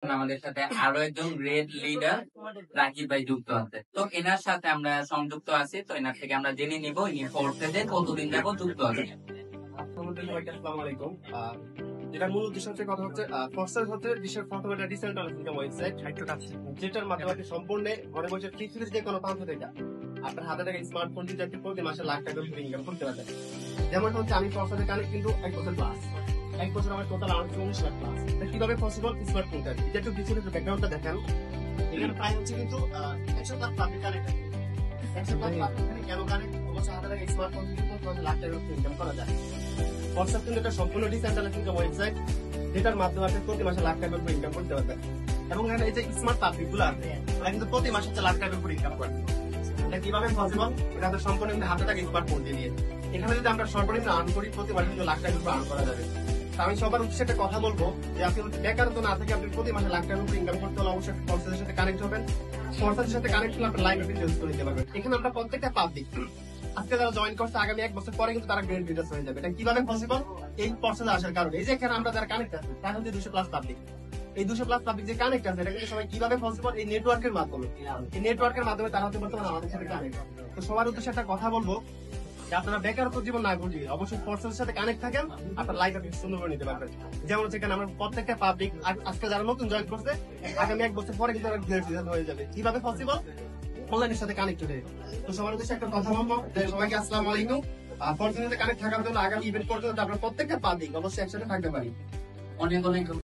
আমাদের সাথে আরো একজন গ্রেট লিডার রাকিব ভাই যুক্ত আছে। তো এনার সাথে আমরা সংযুক্ত আছি। তো এনার থেকে আমরা জেনে নিব ইনি ফোর্থে কতদিন যাবত যুক্ত আছে। আসসালামু আলাইকুম। যেটা মূল উদ্দেশ্য হচ্ছে কথা হচ্ছে ফরসাস হচ্ছে বিশ্বের প্রথম একটা ডিসেন্ট্রালাইজড ইনকাম ওয়েবসাইট, যেটার মাধ্যমে আপনি সম্পূর্ণ ঘরে বসে পৃথিবীর যে কোনো প্রান্ত থেকে আপনার হাতে থেকে স্মার্টফোন দিয়ে আপনি প্রতি মাসে লাখ টাকা ইনকাম করতে পারবেন। যেমন হচ্ছে আমি ফরসাসের কানেক্ট কিন্তু 1 বছর প্লাস, 1 বছর আমার টোটাল আমার 19 লাখ প্লাস। কিভাবে পসিবল স্মার্টফোনটা এটা একটু পিছনে একটু ব্যাকগ্রাউন্ডটা দেখেন। এখানে প্রায় হচ্ছে কিন্তু 100 lakh public connect, 100 lakh public কেন কানেক্ট অবশ্যই হাতে থেকে স্মার্টফোন দিয়ে কিন্তু লাখ টাকা ইনকাম করা যায়। হোয়াটসঅ্যাপ কিন্তু একটা সম্পূর্ণ ডিসেন্ট্রালাইজড ইনকাম ওয়েবসাইট, যেটার মাধ্যমে আপনি প্রতি মাসে লাখ টাকার উপর ইনকাম করতে পারবেন। এবং এখানে এই যে স্মার্ট পাবলিক গুলো আছে, ওরা কিন্তু প্রতি মাসে লাখ টাকার উপর ইনকাম করে। এটা কিভাবে পসিবল? এটা আমাদের সম্পূর্ণ হাতে থাকে স্মার্টফোন দিয়ে। এখানে যদি আমরা সর্বনিম্ন আর্ন করি, প্রতি মাসে কিন্তু লাখ টাকার উপর আর্ন করা যাবে। আমি সবার উদ্দেশ্যে একটা কথা বলবো যে আপনি বেকারত্ব না থেকে আপনি প্রতি মাসে লাখ টাকার উপর ইনকাম করতে হলে অবশ্যই ফরসাসের সাথে কানেক্ট হবেন। ফরসাসের সাথে কানেক্ট হলে আপনি লাইভ ইউজ করে নিতে পারবেন। এখানে আমরা প্রত্যেকটা পাবলিক আজকে যারা জয়েন করছে আগামী 1 বছর পরে কিন্তু তারা গ্রেড লিডার্স হয়ে যাবে। এটা কিভাবে পসিবল? এই পর্সেন্টে আসার কারণে। এই যে এখানে আমরা যারা কানেক্ট আছে তার হচ্ছে 200 প্লাস পাবলিক, এই 200 প্লাস পাবলিক যে কানেক্ট আছে এটা কিন্তু সবাই কিভাবে পসিবল? এই নেটওয়ার্কের মাধ্যমে। এই নেটওয়ার্কের মাধ্যমে তারা হচ্ছে বর্তমানে আমাদের সাথে কানেক্ট। তো সবার উদ্দেশ্যে একটা কথা বলবো যে আপনারা বেকারত্ব জীবন না ঘুরিয়ে অবশ্যই ফরসাসের সাথে কানেক্ট থাকেন, আপনার লাইফ আপনি সুন্দর করে নিতে পারবেন। যেমন হচ্ছে এখানে আমরা প্রত্যেকটা পাবলিক আজকে যারা নতুন জয়েন করছে আগামী 1 বছর পরে কিন্তু তারা গ্রেড লিডার হয়ে যাবে। কিভাবে পসিবল? অনলাইনের সাথে কানেক্ট হয়ে। তো সবার উদ্দেশ্যে একটা কথা বলবো যে সবাইকে আসসালামু আলাইকুম। ফরসাসের সাথে কানেক্ট থাকার জন্য আগামী ইভেন্ট পর্যন্ত আমরা প্রত্যেকটা পাবলিক অবশ্যই একসাথে থাকতে পারি। অনেক অনেক